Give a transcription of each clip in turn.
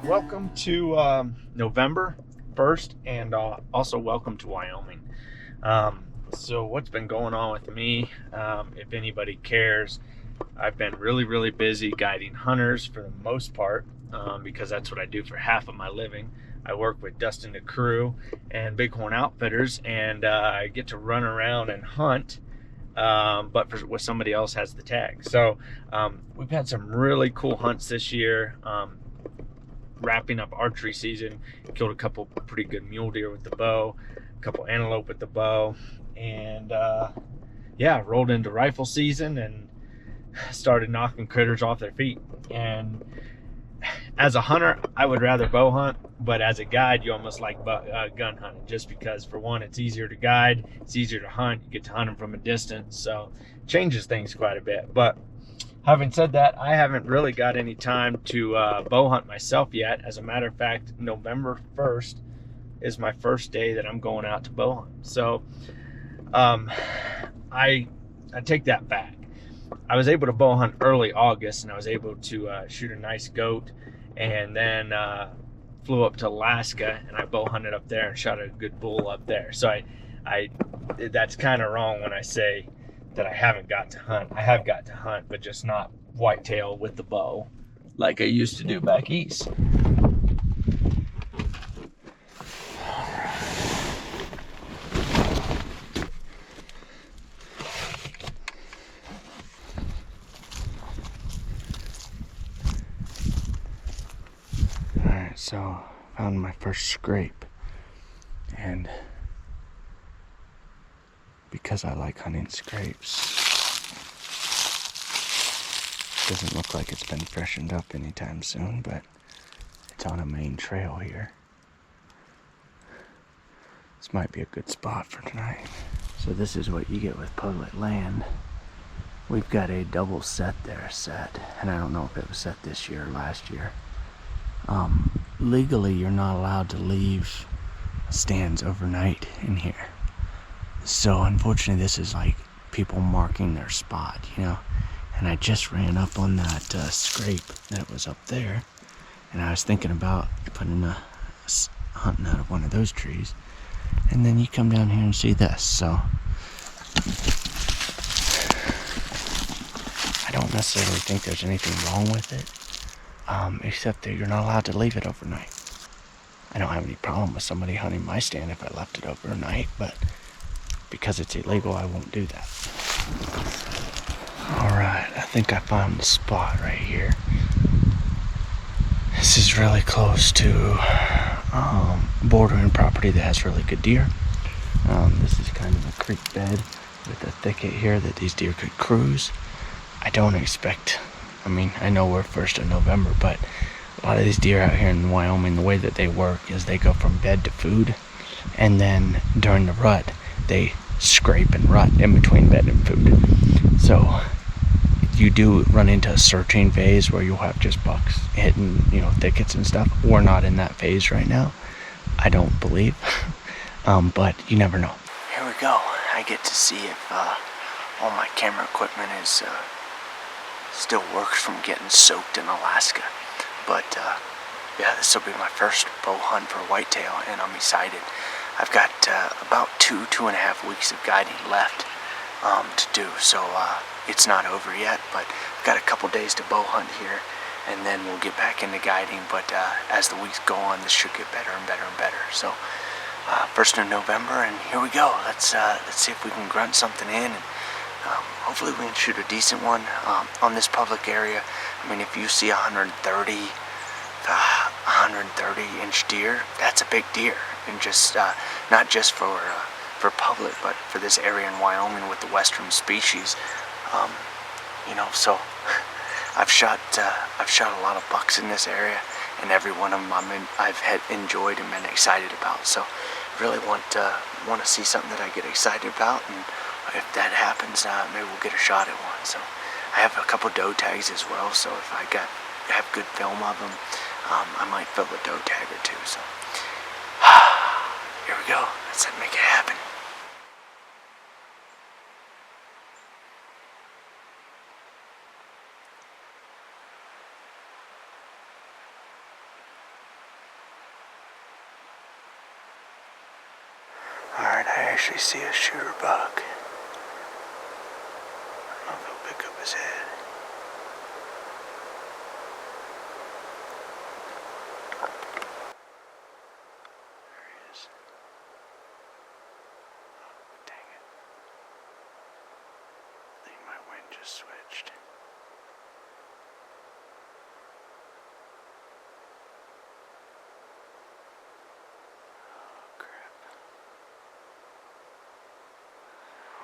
welcome to November 1st, and also welcome to Wyoming. So what's been going on with me, if anybody cares, I've been really busy guiding hunters for the most part, because that's what I do for half of my living. I work with Dustin the Crew and Bighorn Outfitters, and I get to run around and hunt, but with somebody else has the tag. So we've had some really cool hunts this year. Wrapping up archery season, killed a couple pretty good mule deer with the bow, a couple antelope with the bow, and yeah, rolled into rifle season and started knocking critters off their feet. And as a hunter, I would rather bow hunt, but as a guide, you almost like gun hunting, just because, for one, it's easier to guide, it's easier to hunt, you get to hunt them from a distance, so it changes things quite a bit. But having said that, I haven't really got any time to bow hunt myself yet. As a matter of fact, November 1st is my first day that I'm going out to bow hunt. So I take that back. I was able to bow hunt early August, and I was able to shoot a nice goat, and then flew up to Alaska, and I bow hunted up there and shot a good bull up there. So I that's kind of wrong when I say that I haven't got to hunt. I have got to hunt, but just not whitetail with the bow like I used to do back east. Alright, so found my first scrape, and because I like hunting scrapes, doesn't look like it's been freshened up anytime soon, but it's on a main trail here. This might be a good spot for tonight. So this is what you get with public land. We've got a double set there set, and I don't know if it was set this year or last year. Legally, you're not allowed to leave stands overnight in here. So unfortunately, this is like people marking their spot, you know. And I just ran up on that scrape that was up there, and I was thinking about putting hunting out of one of those trees. And then you come down here and see this. So I don't necessarily think there's anything wrong with it, except that you're not allowed to leave it overnight. I don't have any problem with somebody hunting my stand if I left it overnight, but because it's illegal, I won't do that. Alright, I think I found the spot right here. This is really close to bordering property that has really good deer. This is kind of a creek bed with a thicket here that these deer could cruise. I don't expect, I know we're 1st of November, but a lot of these deer out here in Wyoming, the way that they work is they go from bed to food, and then during the rut, they scrape and rut in between bed and food. So you do run into a searching phase where you'll have just bucks hitting, thickets and stuff. We're not in that phase right now, I don't believe, but you never know. Here we go. I get to see if all my camera equipment is still works from getting soaked in Alaska. But yeah, this will be my first bow hunt for whitetail, and I'm excited. I've got about 2.5 weeks of guiding left to do, so it's not over yet, but I've got a couple days to bow hunt here, and then we'll get back into guiding. But as the weeks go on, this should get better and better and better. So 1st of November, and here we go. Let's see if we can grunt something in, and hopefully we can shoot a decent one on this public area. If you see 130 inch deer, that's a big deer, and just not just for public, but for this area in Wyoming with the western species. So I've shot a lot of bucks in this area, and every one of them I've enjoyed and been excited about. So really want to see something that I get excited about, and if that happens, maybe we'll get a shot at one. So I have a couple doe tags as well, so if I have good film of them, I might fill a doe tag or two. So here we go. Let's make it happen. Alright, I actually see a shooter buck. I'll go pick up his head. There he is. Oh, dang it. I think my wind just switched.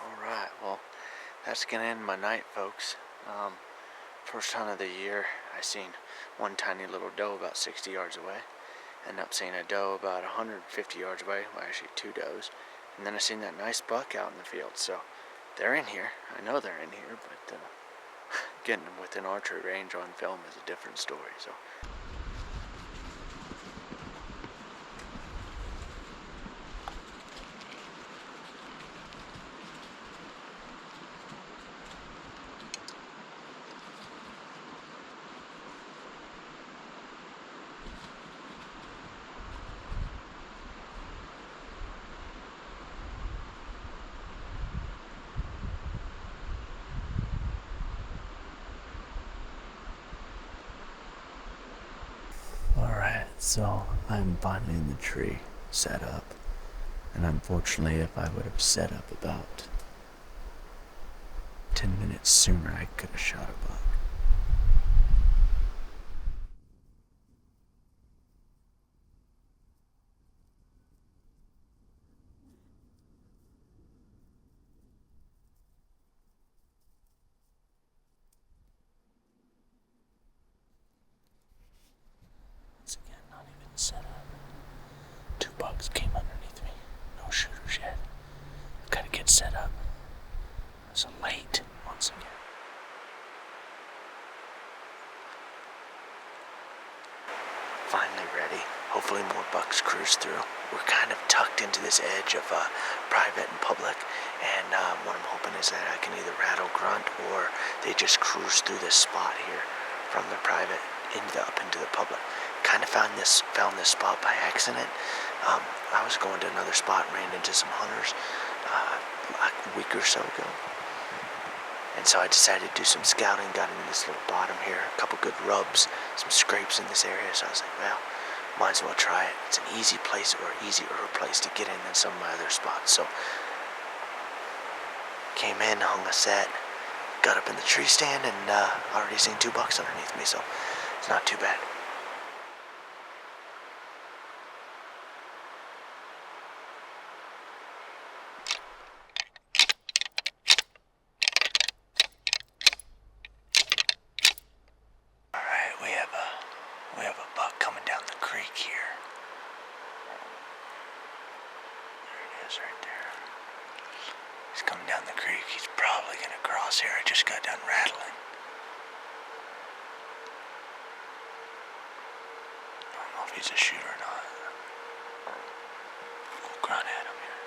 Alright, well, that's gonna end my night, folks. First hunt of the year. I seen one tiny little doe about 60 yards away. Ended up seeing a doe about 150 yards away. Well, actually 2 does. And then I seen that nice buck out in the field. So they're in here. I know they're in here, but getting them within archery range on film is a different story. So. Alright, so I'm finally in the tree, set up. And unfortunately, if I would have set up about 10 minutes sooner, I could have shot a buck. Once again, not even set up. 2 bucks came underneath me. No shooters yet. Gotta get set up. So late, once again. Finally ready. Hopefully more bucks cruise through. We're kind of tucked into this edge of private and public, and what I'm hoping is that I can either rattle grunt or they just cruise through this spot here from the private up into the public. Kind of found this spot by accident. I was going to another spot and ran into some hunters like a week or so ago. And so I decided to do some scouting, got into this little bottom here, a couple good rubs, some scrapes in this area, so I was like, well, might as well try it. It's an easy place or easier place to get in than some of my other spots. So came in, hung a set, got up in the tree stand, and already seen 2 bucks underneath me, so it's not too bad. We have a buck coming down the creek here. There it is right there. He's coming down the creek. He's probably going to cross here. I just got done rattling. I don't know if he's a shooter or not. We'll grunt at him here.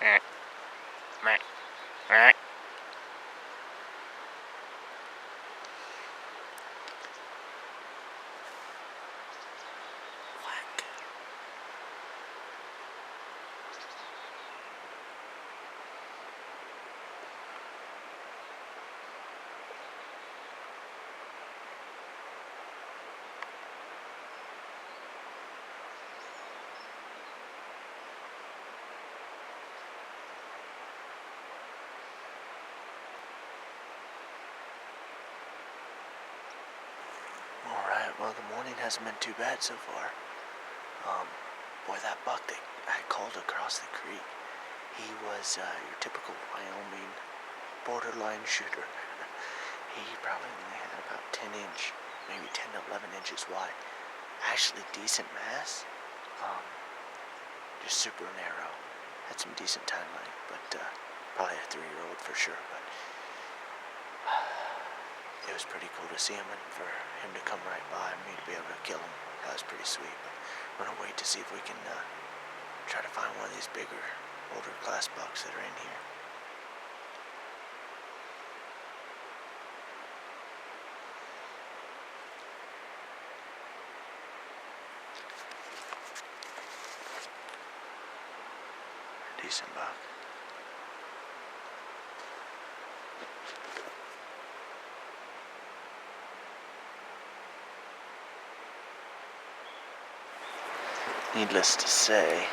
Alright, well, the morning hasn't been too bad so far. Boy, that buck that I called across the creek, he was your typical Wyoming borderline shooter. He probably only had about 10-inch, maybe 10 to 11 inches wide. Actually decent mass, just super narrow. Had some decent time length, but probably a 3-year-old for sure. But it was pretty cool to see him, and for him to come right by me to be able to kill him, that was pretty sweet. But we're gonna wait to see if we can try to find one of these bigger, older class bucks that are in here. Decent buck. Needless to say,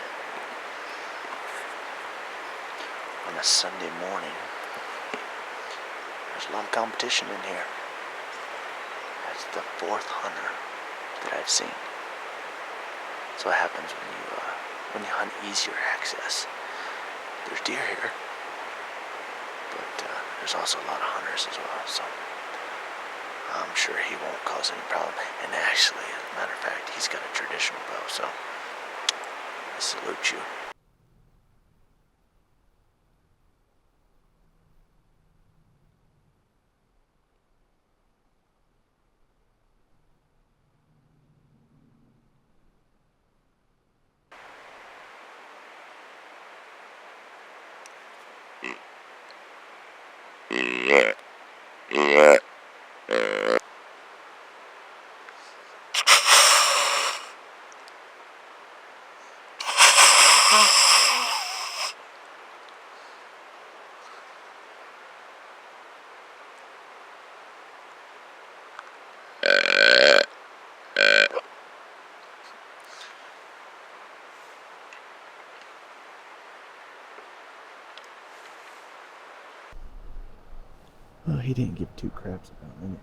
on a Sunday morning, there's a lot of competition in here. That's the 4th hunter that I've seen. That's what happens when you hunt easier access. There's deer here, but there's also a lot of hunters as well, so I'm sure he won't cause any problem. And actually, as a matter of fact, he's got a traditional bow, so I salute you. Well, he didn't give 2 craps about anything.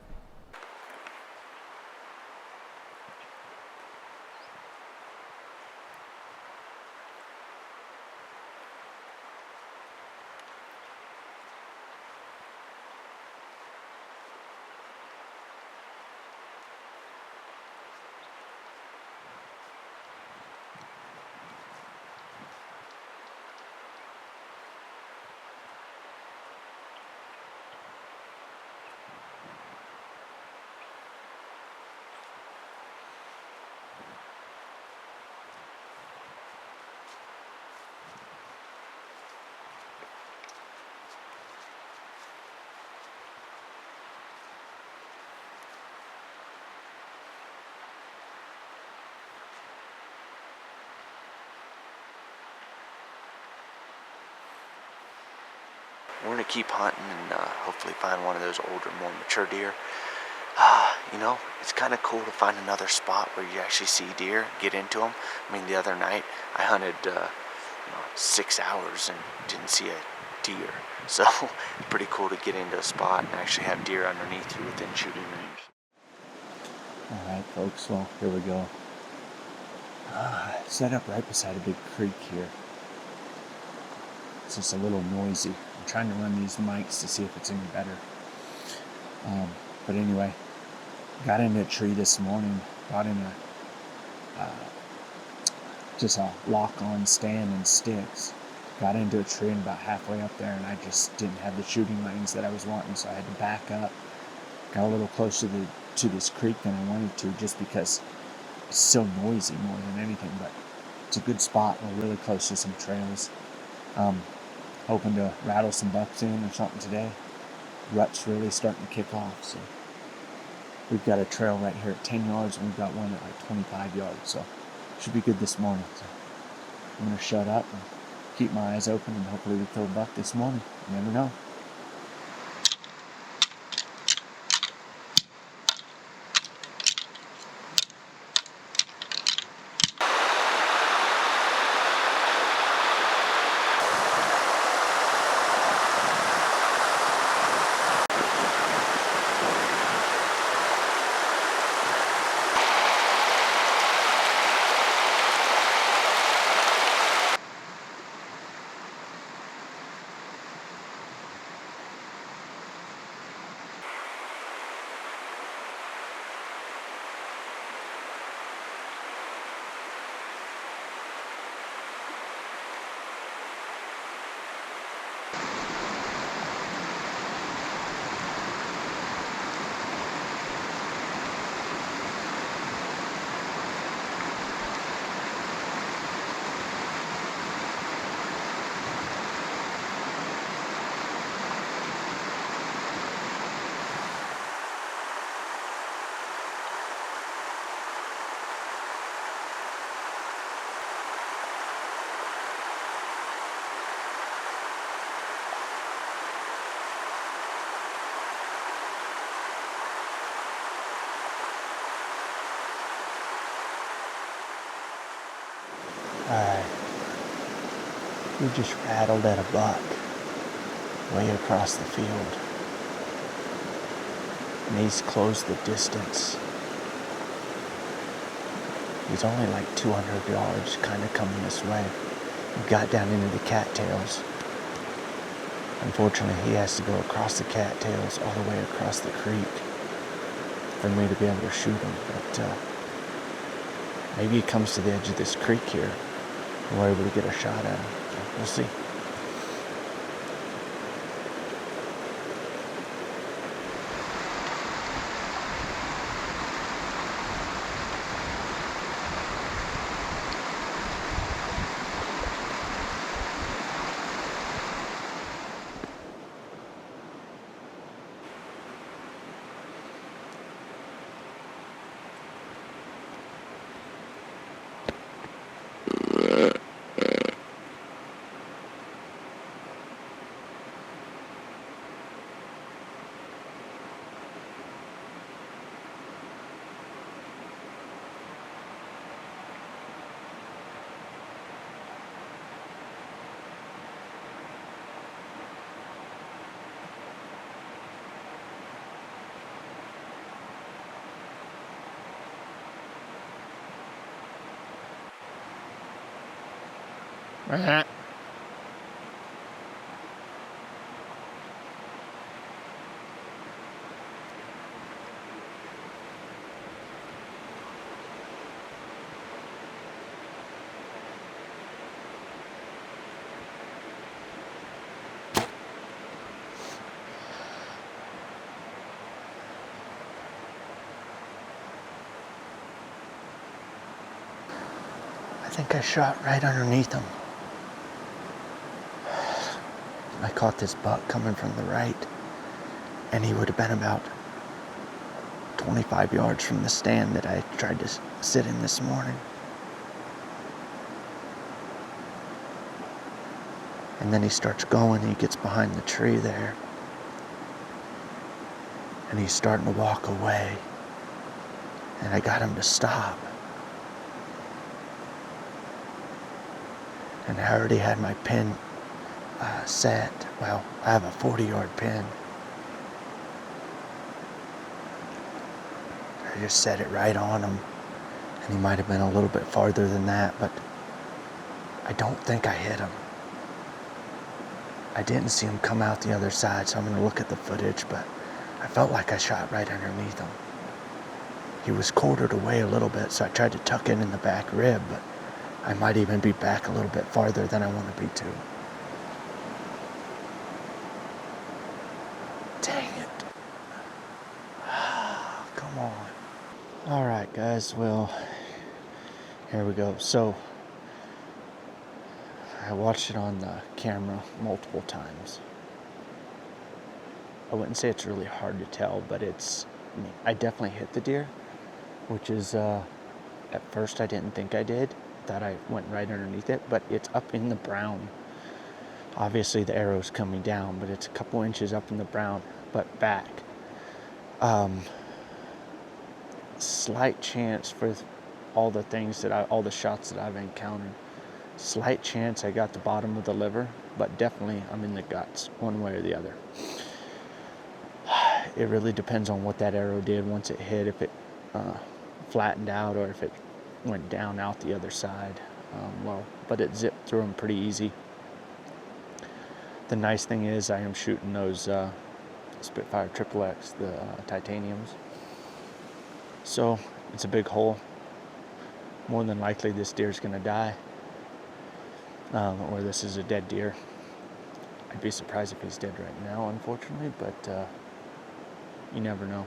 We're going to keep hunting and hopefully find one of those older, more mature deer. You know, it's kind of cool to find another spot where you actually see deer, get into them. I mean, the other night I hunted 6 hours and didn't see a deer. So pretty cool to get into a spot and actually have deer underneath you within shooting range. Alright folks, well here we go. Set up right beside a big creek here. It's just a little noisy. I'm trying to run these mics to see if it's any better. But anyway, got into a tree this morning, got in just a lock-on stand and sticks. Got into a tree and about halfway up there, and I just didn't have the shooting lanes that I was wanting, so I had to back up. Got a little closer to this creek than I wanted to, just because it's so noisy more than anything, but it's a good spot. We're really close to some trails. Hoping to rattle some bucks in or something today. Rut's really starting to kick off, so we've got a trail right here at 10 yards, and we've got one at like 25 yards, so should be good this morning. So I'm going to shut up and keep my eyes open, and hopefully we kill a buck this morning. You never know. Alright, we just rattled at a buck way across the field. And he's closed the distance. He's only like 200 yards kind of coming this way. We got down into the cattails. Unfortunately, he has to go across the cattails all the way across the creek for me to be able to shoot him. But maybe he comes to the edge of this creek here and we're able to get a shot at him. So we'll see. I think I shot right underneath him. I caught this buck coming from the right, and he would have been about 25 yards from the stand that I tried to sit in this morning. And then he starts going, he gets behind the tree there, and he's starting to walk away, and I got him to stop. And I already had my pin set. Well, I have a 40-yard pin. I just set it right on him, and he might have been a little bit farther than that, but I don't think I hit him. I didn't see him come out the other side, so I'm going to look at the footage, but I felt like I shot right underneath him. He was quartered away a little bit, so I tried to tuck in the back rib, but I might even be back a little bit farther than I want to be to. Dang it. Come on. Alright guys, well, here we go. So, I watched it on the camera multiple times. I wouldn't say it's really hard to tell, but I definitely hit the deer, which is, at first I didn't think I did. Thought I went right underneath it, but it's up in the brown. Obviously the arrow's coming down, but it's a couple inches up in the brown, but back. Slight chance for all the shots that I've encountered. Slight chance I got the bottom of the liver, but definitely I'm in the guts, one way or the other. It really depends on what that arrow did once it hit, if it flattened out or if it went down out the other side. But it zipped through them pretty easy. The nice thing is I am shooting those Spitfire XXX, the titaniums. So it's a big hole. More than likely this deer's gonna die, or this is a dead deer. I'd be surprised if he's dead right now, unfortunately, but you never know.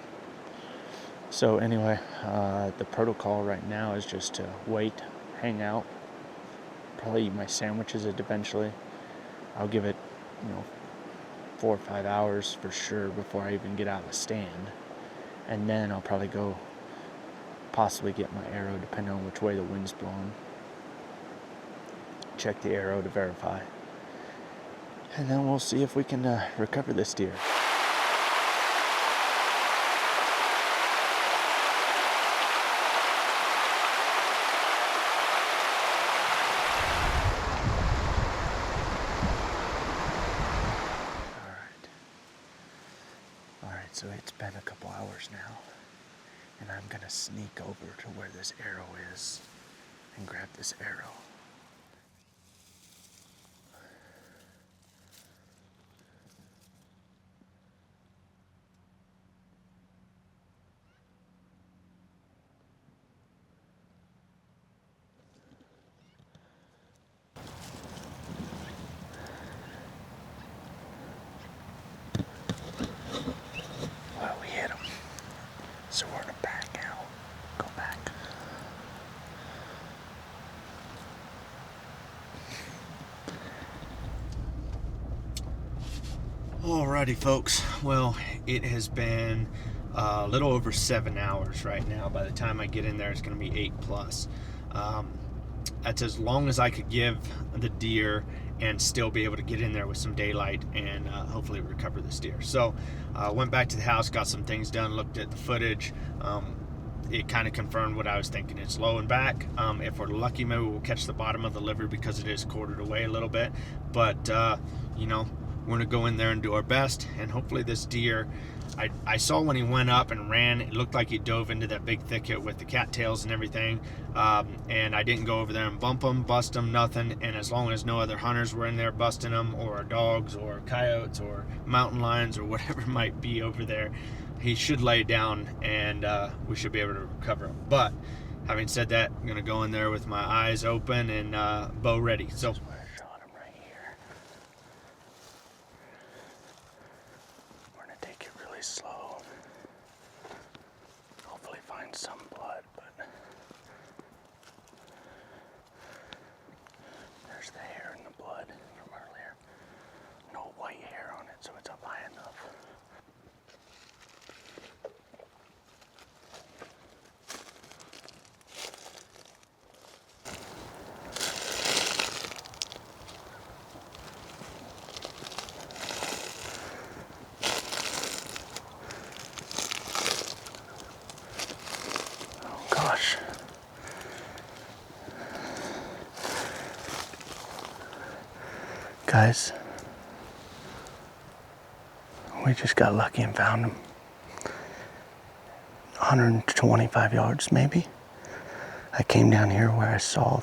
So anyway, the protocol right now is just to wait, hang out, probably eat my sandwiches eventually. I'll give it, 4 or 5 hours for sure before I even get out of the stand. And then I'll probably go possibly get my arrow, depending on which way the wind's blowing. Check the arrow to verify. And then we'll see if we can recover this deer. Alright, so it's been a couple hours now, and I'm gonna sneak over to where this arrow is and grab this arrow. Well, we hit him, so we're gonna back out. Go back. Alrighty, folks. Well, it has been a little over 7 hours right now. By the time I get in there, it's going to be 8 plus. That's as long as I could give the deer and still be able to get in there with some daylight and hopefully recover this deer. So went back to the house, got some things done, looked at the footage. It kind of confirmed what I was thinking. It's low and back. If we're lucky, maybe we'll catch the bottom of the liver because it is quartered away a little bit. But, we're going to go in there and do our best. And hopefully this deer, I saw when he went up and ran, it looked like he dove into that big thicket with the cattails and everything. And I didn't go over there and bump him, bust him, nothing. And as long as no other hunters were in there busting him, or dogs or coyotes or mountain lions or whatever might be over there, he should lay down and we should be able to recover him. But having said that, I'm going to go in there with my eyes open and bow ready. So slow. Hopefully find some blood, but there's the hair and the blood from earlier. No white hair on it, so it's up high enough. Gosh. Guys, we just got lucky and found him. 125 yards maybe. I came down here where I saw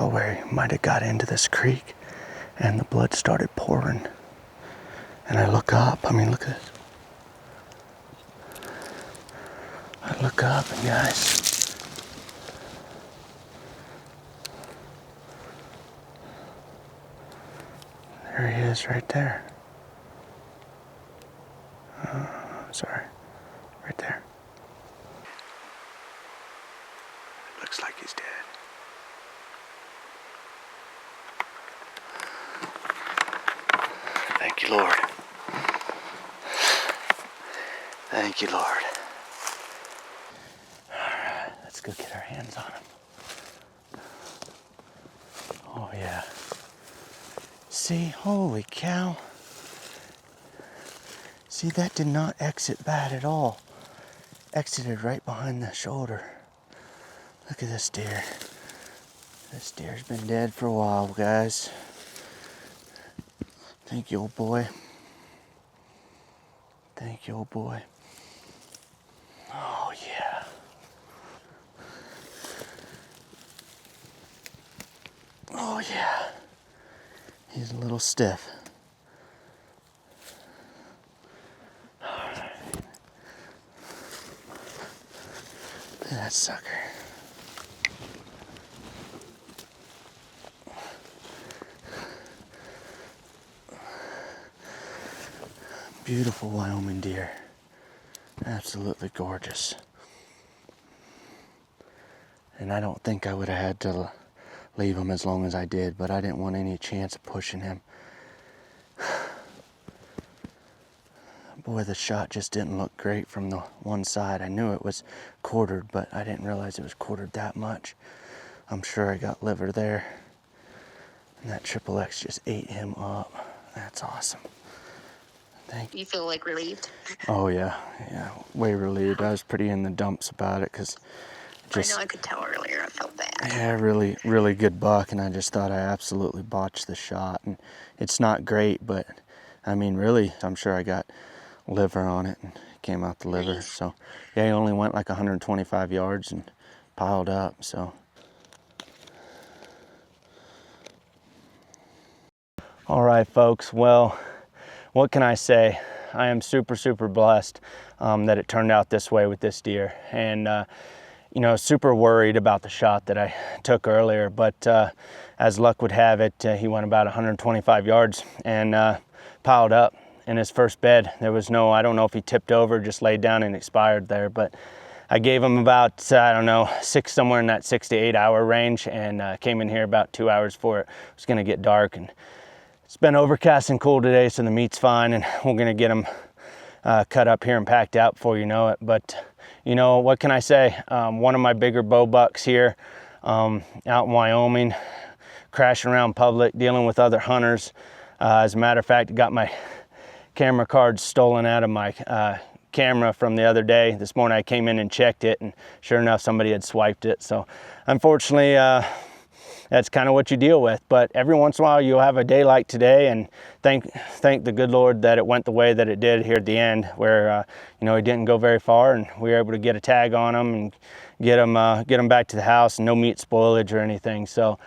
where he might have got into this creek and the blood started pouring. And I look up, look at this. I look up and guys, there he is right there. Sorry, right there. Looks like you, Lord. Thank you, Lord. Alright, let's go get our hands on him. Oh yeah. See, holy cow. See, that did not exit bad at all. Exited right behind the shoulder. Look at this deer. This deer's been dead for a while, guys. Thank you, old boy. Thank you, old boy. Oh, yeah. Oh, yeah. He's a little stiff. Look at that sucker. Beautiful Wyoming deer. Absolutely gorgeous. And I don't think I would have had to leave him as long as I did, but I didn't want any chance of pushing him. Boy, the shot just didn't look great from the one side. I knew it was quartered, but I didn't realize it was quartered that much. I'm sure I got liver there. And that triple X just ate him up. That's awesome. Thank you. You feel like relieved? Oh yeah, way relieved. I was pretty in the dumps about it because I know I could tell earlier. I felt bad. Yeah, really good buck, and I just thought I absolutely botched the shot. And it's not great, but I mean, really, I'm sure I got liver on it and came out the liver. Nice. So yeah, he only went like 125 yards and piled up. So all right, folks. Well, what can I say? I am super blessed that it turned out this way with this deer, and you know, super worried about the shot that I took earlier, but as luck would have it, he went about 125 yards and piled up in his first bed. There was no, I don't know if he tipped over, just laid down and expired there, but I gave him about, I don't know, somewhere in that 6 to 8 hour range, and came in here about 2 hours before it was gonna get dark. And it's been overcast and cool today, so the meat's fine, and we're gonna get him cut up here and packed out before you know it. But you know, what can I say? One of my bigger bow bucks here out in Wyoming, crashing around public, dealing with other hunters. As a matter of fact, got my camera cards stolen out of my camera from the other day. This morning I came in and checked it, and sure enough, somebody had swiped it. So unfortunately, that's kind of what you deal with. But every once in a while you'll have a day like today, and thank the good Lord that it went the way that it did here at the end, where you know, he didn't go very far, and we were able to get a tag on him and get him back to the house, and no meat spoilage or anything. So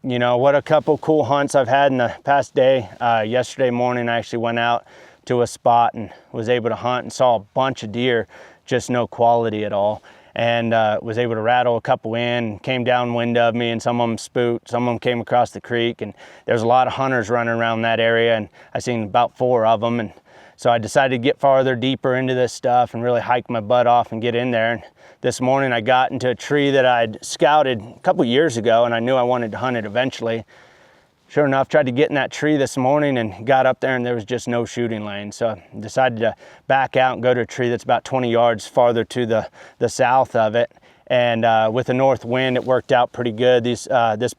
you know, what a couple cool hunts I've had in the past day. Yesterday morning I actually went out to a spot and was able to hunt and saw a bunch of deer, just no quality at all. And was able to rattle a couple in, came downwind of me, and some of them spooked, some of them came across the creek, and there's a lot of hunters running around that area, and I seen about 4 of them. And so I decided to get farther, deeper into this stuff and really hike my butt off and get in there. And this morning I got into a tree that I'd scouted a couple years ago, and I knew I wanted to hunt it eventually. Sure enough, tried to get in that tree this morning and got up there, and there was just no shooting lane. So I decided to back out and go to a tree that's about 20 yards farther to the south of it. And with the north wind, it worked out pretty good. This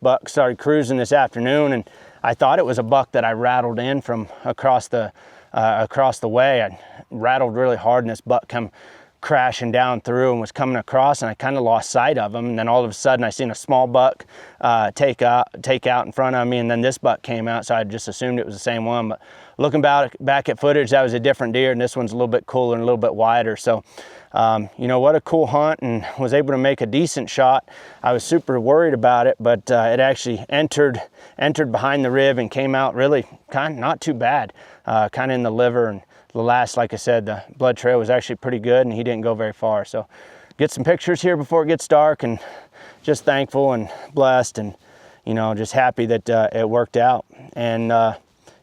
buck started cruising this afternoon, and I thought it was a buck that I rattled in from across the way. I rattled really hard, and this buck come crashing down through and was coming across, and I kind of lost sight of him. And then all of a sudden I seen a small buck take out in front of me, and then this buck came out, so I just assumed it was the same one. But looking back at footage, that was a different deer, and this one's a little bit cooler and a little bit wider. So you know, what a cool hunt, and was able to make a decent shot. I was super worried about it, but it actually entered behind the rib and came out really kind of not too bad, kind of in the liver. And the last, like I said, the blood trail was actually pretty good, and he didn't go very far. So get some pictures here before it gets dark, and just thankful and blessed, and you know, just happy that it worked out. And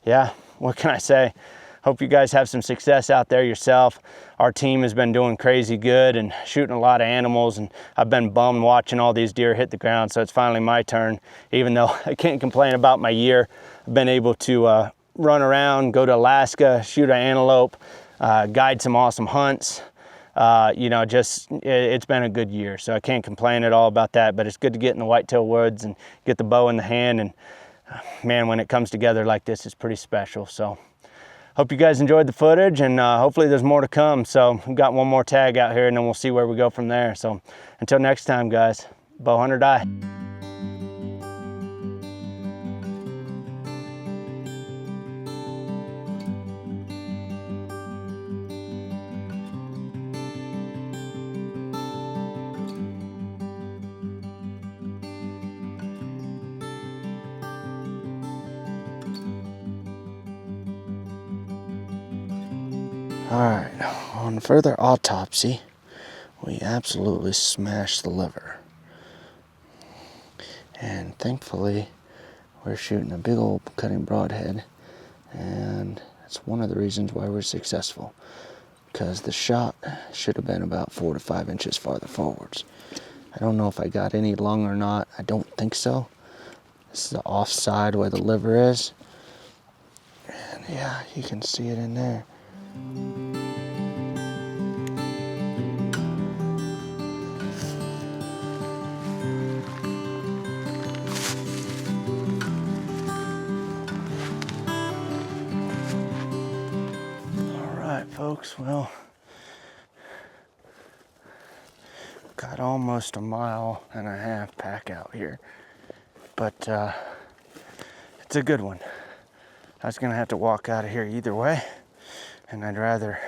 yeah, what can I say? Hope you guys have some success out there yourself. Our team has been doing crazy good and shooting a lot of animals, and I've been bummed watching all these deer hit the ground. So it's finally my turn. Even though I can't complain about my year, I've been able to run around, go to Alaska, shoot an antelope, guide some awesome hunts. You know, it's been a good year, so I can't complain at all about that, but it's good to get in the whitetail woods and get the bow in the hand, and man, when it comes together like this, it's pretty special. So hope you guys enjoyed the footage, and hopefully there's more to come. So we've got one more tag out here, and then we'll see where we go from there. So until next time, guys, bow hunt or die. Alright, on further autopsy, we absolutely smashed the liver. And thankfully, we're shooting a big old cutting broadhead, and that's one of the reasons why we're successful, because the shot should have been about 4 to 5 inches farther forwards. I don't know if I got any lung or not. I don't think so. This is the offside where the liver is. And yeah, you can see it in there. Folks, well, got almost a 1.5 mile pack out here, but it's a good one. I was gonna have to walk out of here either way, and I'd rather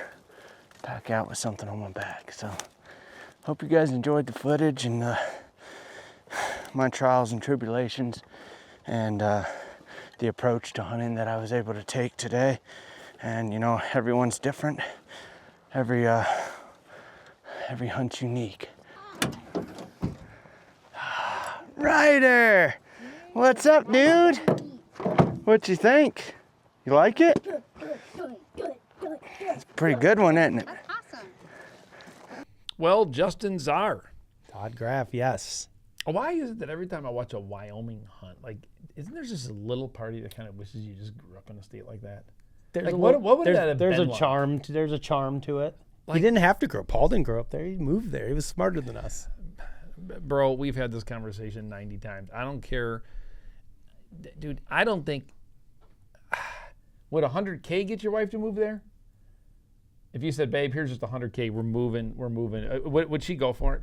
pack out with something on my back. So hope you guys enjoyed the footage and my trials and tribulations, and the approach to hunting that I was able to take today. And you know, everyone's different. Every hunt's unique. Ryder, what's up, dude? What you think? You like it? It's a pretty good one, isn't it? That's awesome. Well, Justin Czar. Todd Graff, yes. Why is it that every time I watch a Wyoming hunt, like, isn't there just a little party that kind of wishes you just grew up in a state like that? Like, what would that have there's been a like? charm. There's a charm to it. Like, he didn't have to grow up. Paul didn't grow up there. He moved there. He was smarter than us. Bro, we've had this conversation 90 times. I don't care. Dude, I don't think. Would $100K get your wife to move there? If you said, babe, here's just $100K, we're moving. Would she go for it?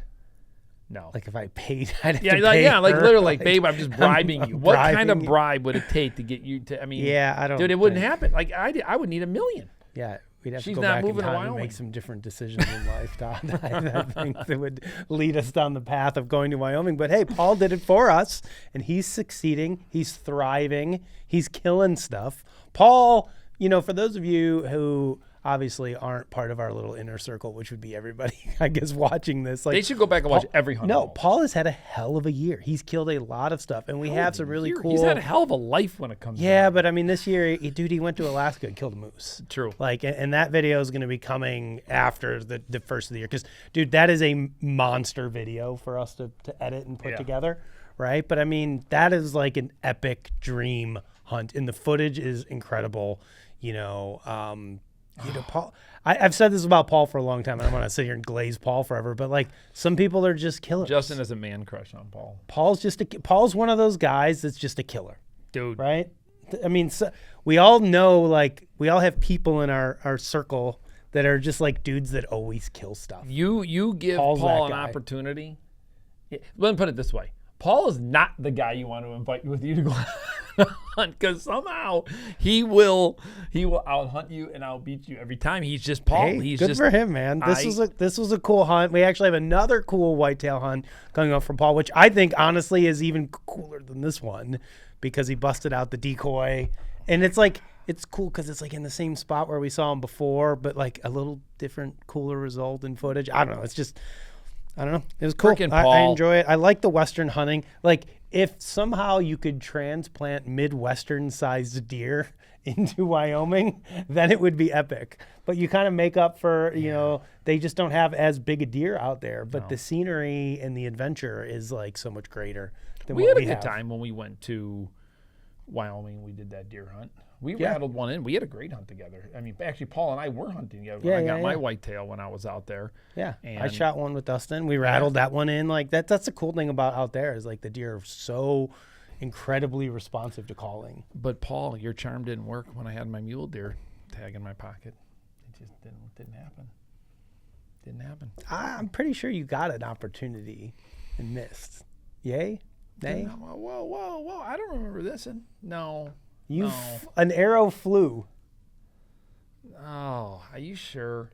No. Like if I paid, I'd have to like, pay yeah, like her. literally, like, babe, I'm just bribing I'm you. What kind bribing of you. bribe would it take to get you to? I mean, Yeah, I don't. dude, it wouldn't think- happen. Like I would need $1 million. Yeah, we'd have She's to go not back in moving to time and Wyoming. make some different decisions in life, Todd. I think that would lead us down the path of going to Wyoming. But hey, Paul did it for us, and he's succeeding. He's thriving. He's killing stuff. Paul, you know, for those of you who obviously aren't part of our little inner circle, which would be everybody, I guess, watching this. Like, They should go back and watch every hunt. No, Paul has had a hell of a year. He's killed a lot of stuff, and we have some really cool. He's had a hell of a life when it comes. Yeah, to but I mean, this year, he went to Alaska and killed a moose. True. Like, and that video is going to be coming after the first of the year, because, dude, that is a monster video for us to edit and put together, right? But I mean, that is like an epic dream hunt, and the footage is incredible. Paul. I've said this about Paul for a long time. I don't want to sit here and glaze Paul forever, but like, some people are just killers. Justin has a man crush on Paul. Paul's one of those guys that's just a killer, Dude. right? I mean, we all know, like, we all have people in our circle that are just like dudes that always kill stuff. You give Paul's Paul that an guy. opportunity. Let me put it this way: Paul is not the guy you want to invite with you to go on a hunt, because somehow he will out hunt you and outbeat you every time. He's just Paul. Hey, He's good just for him, man. This was a cool hunt. We actually have another cool whitetail hunt coming up from Paul, which I think honestly is even cooler than this one, because he busted out the decoy, and it's cool because it's like in the same spot where we saw him before, but like a little different, cooler result in footage. I don't know. I don't know. It was cool. Frickin' I Paul. enjoy it. I like the Western hunting. Like, if somehow you could transplant Midwestern sized deer into Wyoming, then it would be epic. But you kind of make up for, they just don't have as big a deer out there. But the scenery and the adventure is like so much greater than we what had a we good have. time when we went to Wyoming, we did that deer hunt. We Yeah. rattled one in. We had a great hunt together. I mean, actually, Paul and I were hunting together. Yeah, I yeah, got my yeah. whitetail when I was out there. Yeah, I And- shot one with Dustin. We rattled that one in. Like that's the cool thing about out there is like the deer are so incredibly responsive to calling. But Paul, your charm didn't work when I had my mule deer tag in my pocket. It just didn't happen. Didn't happen. I'm pretty sure you got an opportunity and missed. Yay? Nay? Whoa! I don't remember this. No. You No. An arrow flew. Oh, are you sure?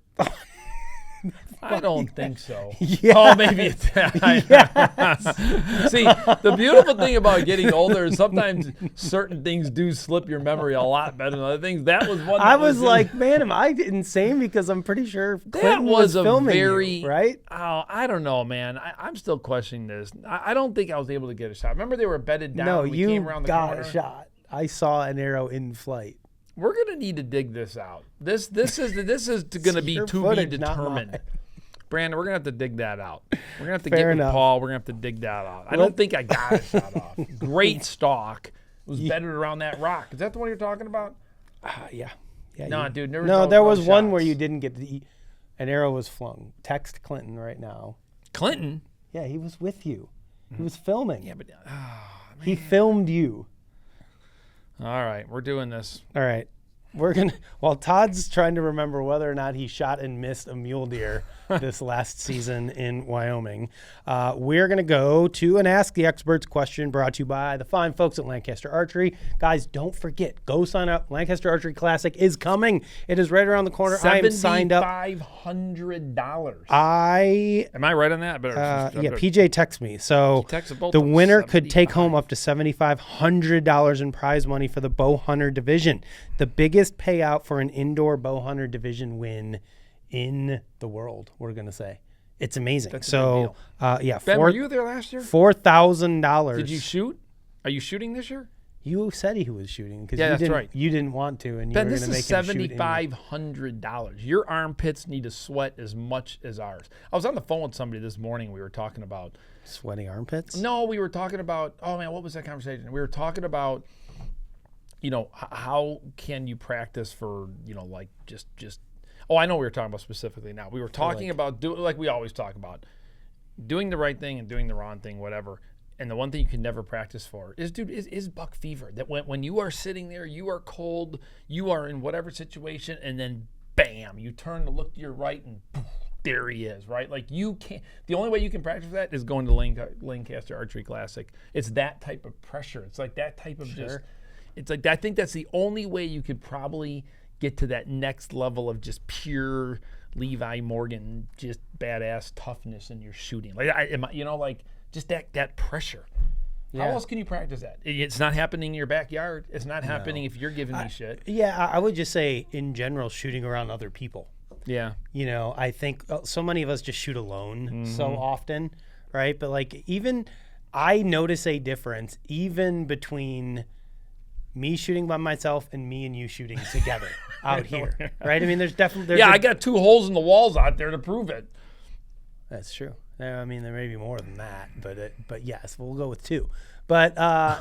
I don't think so. Yes. Oh, maybe it's See, the beautiful thing about getting older is sometimes certain things do slip your memory a lot better than other things. That was one. I was like, man, am I insane? Because I'm pretty sure Clinton was a filming very you, right? Oh, I don't know, man. I'm still questioning this. I don't think I was able to get a shot. Remember they were bedded down. No, we you came around the got corner? a shot. I saw an arrow in flight. We're gonna need to dig this out. This is gonna be your to be footage, not determined. mine. Brandon, we're gonna have to dig that out. We're gonna have to Fair get enough. with Paul. We're gonna have to dig that out. I don't think I got a shot off. Great stalk. It was bedded around that rock. Is that the one you're talking about? Yeah. No, dude. There was No, there was no one where shots. you didn't get an arrow was flung. Text Clinton right now. Clinton. Yeah, he was with you. He was filming. Yeah, but He filmed you. all right, we're doing this. All right. We're going to, while Todd's trying to remember whether or not he shot and missed a mule deer this last season in Wyoming, we're going to go to an Ask the Experts question brought to you by the fine folks at Lancaster Archery. Guys, don't forget, go sign up. Lancaster Archery Classic is coming. It is right around the corner. I am signed up. $7,500. Am I right on that? Yeah, PJ texted me. So texted both the of us, winner could take 75. home up to $7,500 in prize money for the bow hunter division. The biggest payout for an indoor bow hunter division win in the world, we're going to say. It's amazing. That's a big Yeah, Ben, were you there last year? $4,000. Did you shoot? Are you shooting this year? You said he was shooting because Yeah, you that's didn't. right. You didn't want to, and you Ben, were this going to is make him shoot. $7,500. Your armpits need to sweat as much as ours. I was on the phone with somebody this morning. We were talking about. Sweaty armpits. No, we were talking about. Oh man, what was that conversation? We were talking about. How can you practice for like just. Oh, I know what we were talking about specifically now. We were talking about like we always talk about, doing the right thing and doing the wrong thing, whatever. And the one thing you can never practice for is buck fever. That when you are sitting there, you are cold, you are in whatever situation, and then bam, you turn to look to your right and poof, there he is, right? Like you can't. The only way you can practice that is going to Lancaster Archery Classic. It's that type of pressure. It's like that type of just. It's like I think that's the only way you could probably get to that next level of just pure Levi Morgan, just badass toughness in your shooting. Like like just that pressure. How else can you practice that? It's not happening in your backyard. It's not happening if you're giving me shit. Yeah, I would just say in general, shooting around other people. Yeah. I think so many of us just shoot alone so often, right? But like even I notice a difference even between me shooting by myself and me and you shooting together out here, right? I mean, there's definitely I got 2 holes in the walls out there to prove it. That's true. I mean, there may be more than that, but yes, we'll go with 2. But I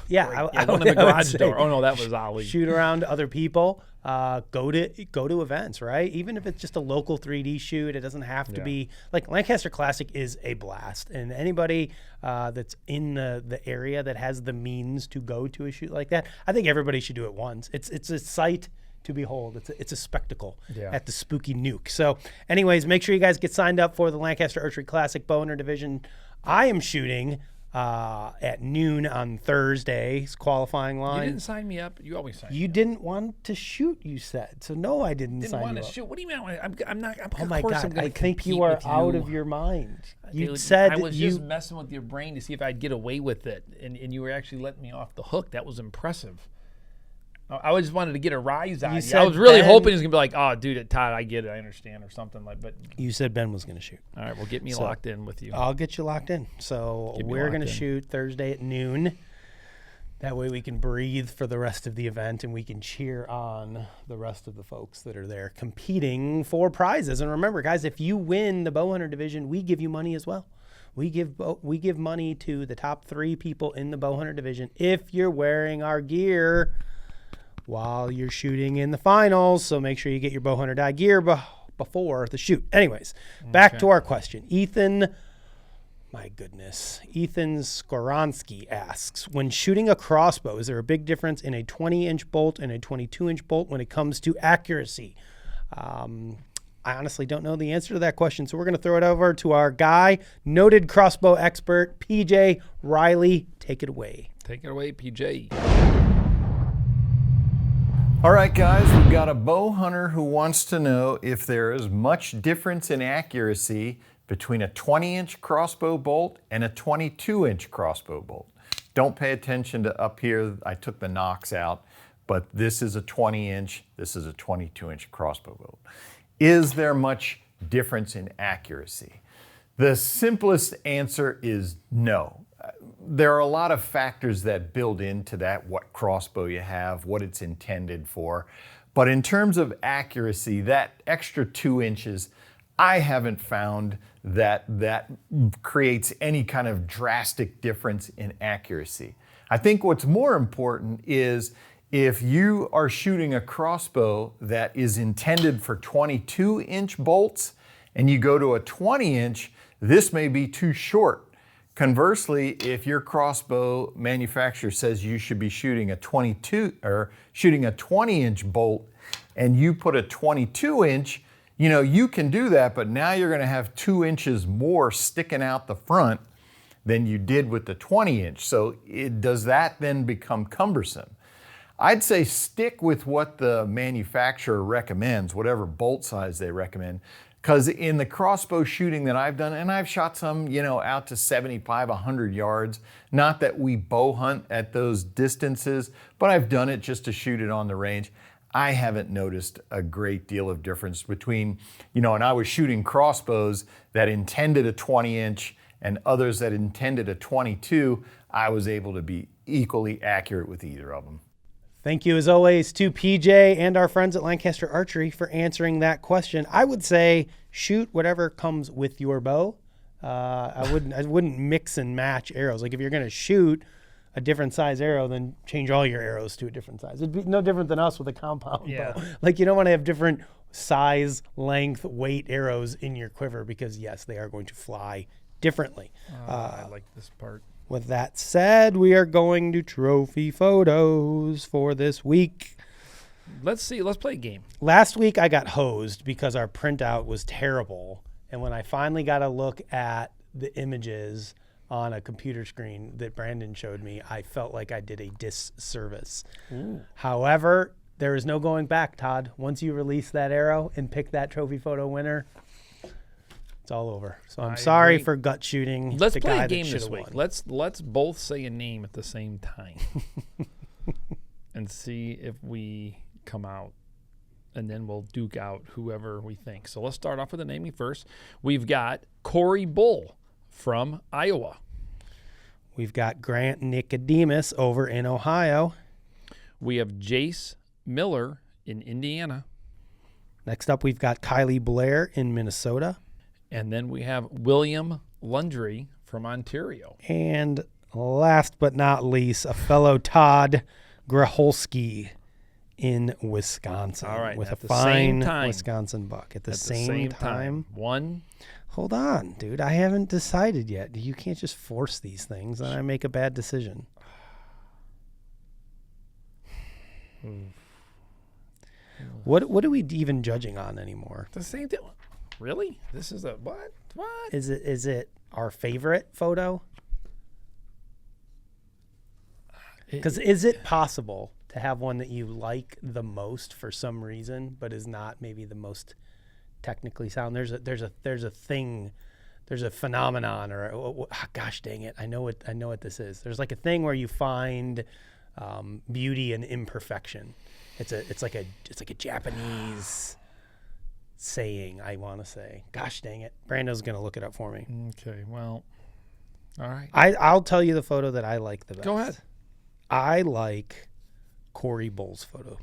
one in the garage door. Oh no, that was Ollie. Shoot around other people. Go to events, right? Even if it's just a local 3D shoot, it doesn't have to be like Lancaster Classic is a blast, and anybody that's in the area that has the means to go to a shoot like that, I think everybody should do it once. It's a sight to behold. It's a spectacle at the Spooky Nuke. So, anyways, make sure you guys get signed up for the Lancaster Archery Classic Bow Hunter Division. I am shooting at noon on Thursday's qualifying line. You didn't sign me up. You always sign. You didn't want to shoot, you said. So no, I didn't sign want you to up. shoot. What do you mean? I'm not. Oh my I'm God! gonna I think compete you are with out of your mind. You Dude, said I was you. just messing with your brain to see if I'd get away with it, and you were actually letting me off the hook. That was impressive. I just wanted to get a rise out of you. I was really hoping he was gonna be like, "Oh, dude, Todd, I get it, I understand," or something like. But you said Ben was gonna shoot. All right, well, get me locked in with you. I'll get you locked in. So we're gonna shoot Thursday at noon. That way we can breathe for the rest of the event and we can cheer on the rest of the folks that are there competing for prizes. And remember, guys, if you win the bow hunter division, we give you money as well. We give money to the top 3 people in the bow hunter division if you're wearing our gear while you're shooting in the finals. So make sure you get your bow hunter dye gear before the shoot. Anyways, back to our question. Ethan Skoronsky asks, when shooting a crossbow, is there a big difference in a 20-inch bolt and a 22-inch bolt when it comes to accuracy? I honestly don't know the answer to that question, so we're going to throw it over to our guy, noted crossbow expert, PJ Riley. Take it away. Take it away, PJ. All right, guys, we've got a bow hunter who wants to know if there is much difference in accuracy between a 20-inch crossbow bolt and a 22-inch crossbow bolt. Don't pay attention to up here. I took the nocks out, but this is a 20-inch, this is a 22-inch crossbow bolt. Is there much difference in accuracy? The simplest answer is no. There are a lot of factors that build into that, what crossbow you have, what it's intended for. But in terms of accuracy, that extra 2 inches, I haven't found that creates any kind of drastic difference in accuracy. I think what's more important is if you are shooting a crossbow that is intended for 22-inch bolts and you go to a 20-inch, this may be too short. Conversely, if your crossbow manufacturer says you should be shooting a 20-inch bolt and you put a 22-inch, you can do that, but now you're going to have 2 inches more sticking out the front than you did with the 20-inch. So does that then become cumbersome? I'd say stick with what the manufacturer recommends, whatever bolt size they recommend. Because in the crossbow shooting that I've done, and I've shot some, out to 75, 100 yards, not that we bow hunt at those distances, but I've done it just to shoot it on the range. I haven't noticed a great deal of difference between, and I was shooting crossbows that intended a 20-inch and others that intended a 22. I was able to be equally accurate with either of them. Thank you, as always, to PJ and our friends at Lancaster Archery for answering that question. I would say shoot whatever comes with your bow. I wouldn't mix and match arrows. Like if you're going to shoot a different size arrow, then change all your arrows to a different size. It'd be no different than us with a compound bow. Like you don't want to have different size, length, weight arrows in your quiver because yes, they are going to fly differently. I like this part. With that said, we are going to trophy photos for this week. Let's play a game. Last week I got hosed because our printout was terrible. And when I finally got a look at the images on a computer screen that Brandon showed me, I felt like I did a disservice. Ooh. However, there is no going back, Todd. Once you release that arrow and pick that trophy photo winner, it's all over. So I'm sorry for gut shooting. Let's play a game this week. Let's both say a name at the same time and see if we come out, and then we'll duke out whoever we think. So let's start off with the naming first. We've got Corey Bull from Iowa. We've got Grant Nicodemus over in Ohio. We have Jace Miller in Indiana. Next up, we've got Kylie Blair in Minnesota. And then we have William Lundry from Ontario. And last but not least, a fellow Todd Graholski in Wisconsin. All right. With a fine Wisconsin buck. At the same time. One. Hold on, dude. I haven't decided yet. You can't just force these things and I make a bad decision. What are we even judging on anymore? The same thing. Really? This is a what? What? Is it our favorite photo? Because is it possible to have one that you like the most for some reason, but is not maybe the most technically sound? There's a thing, there's a phenomenon, or gosh dang it, I know what this is. There's like a thing where you find beauty in imperfection. It's like a Japanese saying, I want to say. Gosh dang it. Brando's going to look it up for me. Okay, well, all right. I'll tell you the photo that I like the best. Go ahead. I like Corey Bull's photo.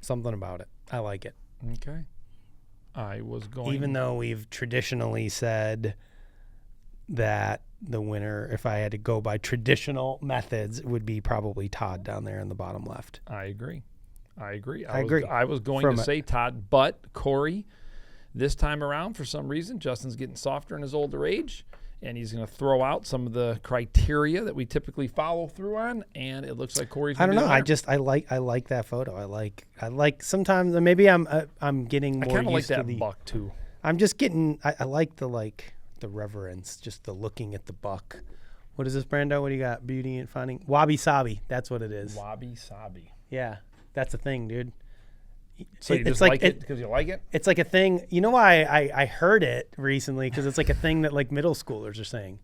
Something about it. I like it. Okay. I was going... Even though we've traditionally said that the winner, if I had to go by traditional methods, would be probably Todd down there in the bottom left. I agree. I agree. agree. I was going to say Todd, but Corey, this time around, for some reason, Justin's getting softer in his older age, and he's going to throw out some of the criteria that we typically follow through on, and it looks like Corey's. I don't know. I like that photo. I like sometimes maybe I'm getting more I kind of like used to that the buck too. I'm just getting. I like the reverence, just the looking at the buck. What is this, Brando? What do you got? Beauty and finding wabi sabi. That's what it is. Wabi sabi. Yeah, that's a thing, dude. So you just like it because you like it? It's like a thing. You know why I heard it recently? Because it's like a thing that like middle schoolers are saying.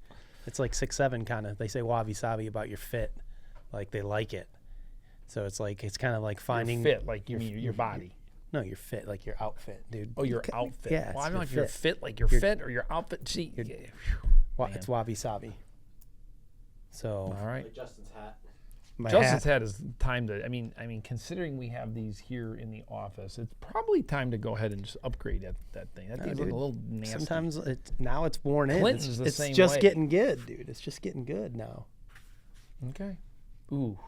It's like 6-7 kind of. They say wabi sabi about your fit, like they like it. So it's like it's kind of like finding your fit, like you mean your body. No, your fit, like your outfit, dude. Oh, your outfit. Yeah, well, I don't know if fit. you're fit, like your fit or your outfit. See, It's wabi sabi. So all right. Like Justin's hat. Justin's hat is time to. I mean, considering we have these here in the office, it's probably time to go ahead and just upgrade that thing. That thing's looking a little nasty. Sometimes now it's worn in. Clinton's It's the same just way. getting good, dude. It's just getting good now. Okay. Ooh,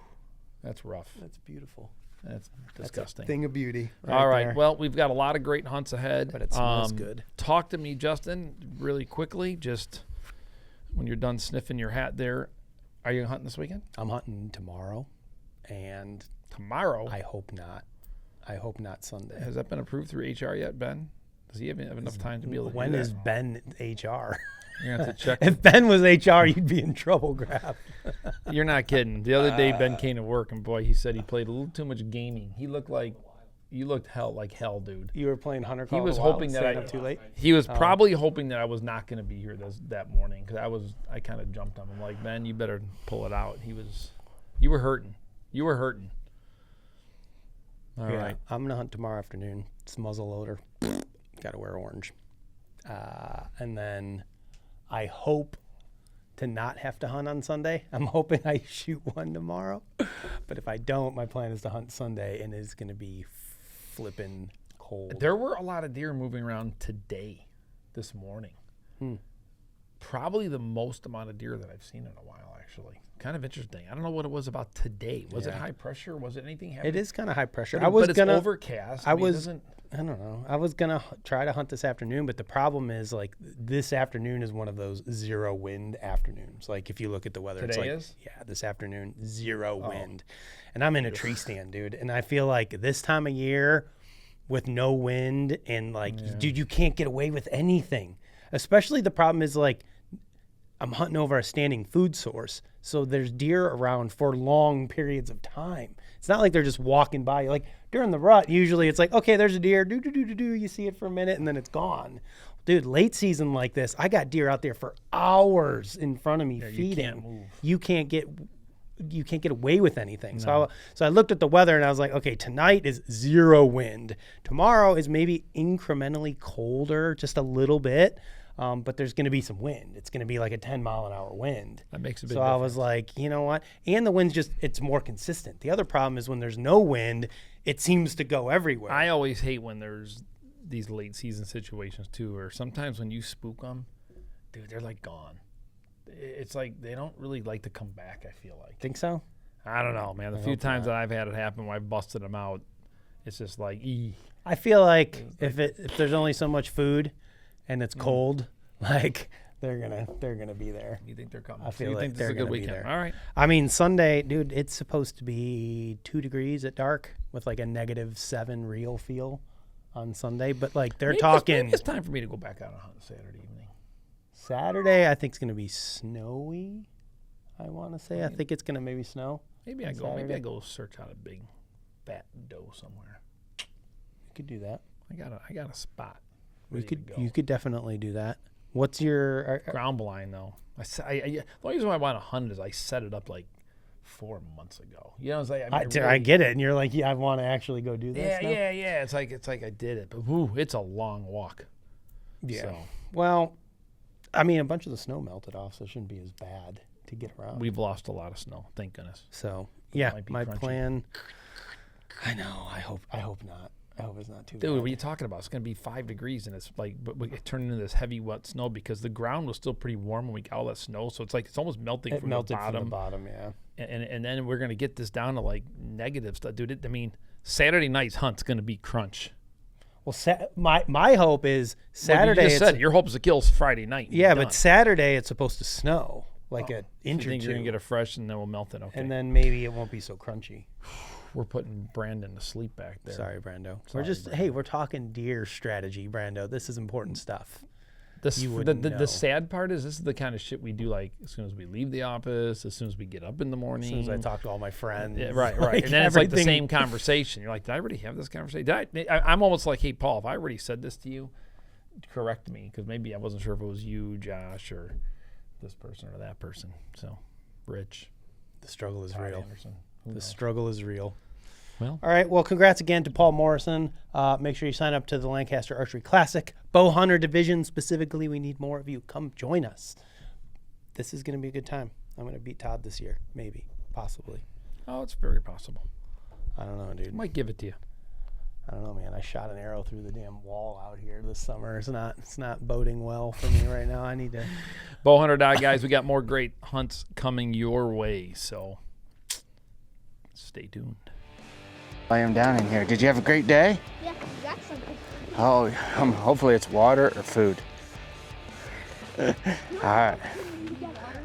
that's rough. That's beautiful. That's That's disgusting. a thing of beauty. All right. there. Well, we've got a lot of great hunts ahead. But it smells good. Talk to me, Justin, really quickly. Just when you're done sniffing your hat there, are you hunting this weekend? I'm hunting tomorrow, and Tomorrow? I hope not. I hope not Sunday. Has that been approved through HR yet, Ben? Does he have enough time to be able to When do is that? Ben HR? You're going to have to check. If Ben was HR, you'd be in trouble, Grab. You're not kidding. The other day, Ben came to work, and boy, he said he played a little too much gaming. He looked like, you looked like hell, dude. You were playing Hunter Call. He was of the Wild, hoping that staying I- up too late. He was probably hoping that I was not going to be here that morning because I kind of jumped on him like, Ben, you better pull it out. You were hurting. You were hurting. All right. I'm gonna hunt tomorrow afternoon. It's muzzle loader. Got to wear orange. And then I hope to not have to hunt on Sunday. I'm hoping I shoot one tomorrow. But if I don't, my plan is to hunt Sunday, and it's gonna be flipping cold. There were a lot of deer moving around this morning. Probably the most amount of deer that I've seen in a while, actually. Kind of interesting. I don't know what it was about today. Was it high pressure? Was it anything happening? It is kind of high pressure. But it's overcast. I mean, it was. doesn't- I don't know. I was gonna try to hunt this afternoon, but the problem is like this afternoon is one of those zero wind afternoons. Like if you look at the weather, it's Today like is? yeah, this afternoon zero wind, and I'm in a tree stand, dude. And I feel like this time of year with no wind and like dude, you can't get away with anything. Especially the problem is like I'm hunting over a standing food source, so there's deer around for long periods of time. It's not like they're just walking by. Like during the rut, usually it's like, okay, there's a deer, you see it for a minute, and then it's gone. Dude, late season like this, I got deer out there for hours in front of me feeding. You can't get away with anything. So I looked at the weather and I was like, okay, tonight is zero wind. Tomorrow is maybe incrementally colder, just a little bit. But there's going to be some wind. It's going to be like a 10-mile-an-hour wind. That makes a big So I was like, you know what? And the wind's it's more consistent. The other problem is when there's no wind, it seems to go everywhere. I always hate when there's these late season situations too, or sometimes when you spook them, dude, they're like gone. It's like they don't really like to come back, I feel like. Think so? I don't know, man. The few times that I've had it happen where I've busted them out, it's just like, I feel like if there's only so much food and it's cold, like they're gonna be there. You think they're coming? I feel you like think this they're is a good gonna be weekend? there. All right. I mean, Sunday, dude, it's supposed to be 2 degrees at dark with like a -7 real feel on Sunday. But like they're talking It's time for me to go back out and hunt Saturday evening. Saturday. I think it's gonna be snowy. I want to say. I think it's gonna maybe snow. Maybe I Saturday. go search out a big fat doe somewhere. You could do that. I got a spot. You ready to could go. you could definitely do that. What's your Ground blind though. The only reason why I want to hunt is I set it up like 4 months ago. You know, it's like I get it, and you're like, yeah, I want to actually go do this. now. Yeah. It's like I did it, but woo, it's a long walk. Yeah. So, Well, I mean, a bunch of the snow melted off, so it shouldn't be as bad to get around. we've lost a lot of snow, thank goodness. So yeah, Might be my crunchy. plan. I know. I hope not. I hope it's not too Dude, bad. what are you talking about? It's going to be 5 degrees, and it's like, but it turned into this heavy, wet snow because the ground was still pretty warm when we got all that snow. So it's like it's almost melting It from melted the bottom. from the bottom, yeah. And then we're going to get this down to like negative stuff. Dude, I mean, Saturday night's hunt's going to be crunch. Well, my hope is Saturday. Well, you just said it. Your hope is it kills Friday night. Yeah, but Saturday it's supposed to snow like an inch you or think two. you're going to get it fresh, and then we'll melt it. Okay. And then maybe it won't be so crunchy. We're putting Brandon to sleep back there. Sorry, Brando. Sorry, Hey, we're talking deer strategy, Brando. This is important stuff. The wouldn't know. sad part is this is the kind of shit we do like as soon as we leave the office, as soon as we get up in the morning. As soon as I talk to all my friends. Yeah, right. Like, And then it's like the everything- same conversation. You're like, did I already have this conversation? I'm almost like, hey, Paul, if I already said this to you, correct me, because maybe I wasn't sure if it was you, Josh, or this person or that person. So, Rich. The struggle is Todd real. Anderson. Who The knows? struggle is real. Well, All right. Well, congrats again to Paul Morrison. Make sure you sign up to the Lancaster Archery Classic. Bow Hunter Division specifically, we need more of you. Come join us. This is going to be a good time. I'm going to beat Todd this year. Maybe. Possibly. oh, it's very possible. I don't know, dude. Might give it to you. I don't know, man. I shot an arrow through the damn wall out here this summer. It's not boding well for me right now. I need to. Bowhunter guys, we got more great hunts coming your way. So, stay tuned. I am down in here. Did you have a great day? Yeah, you got something. Oh, hopefully it's water or food. All right. You got water.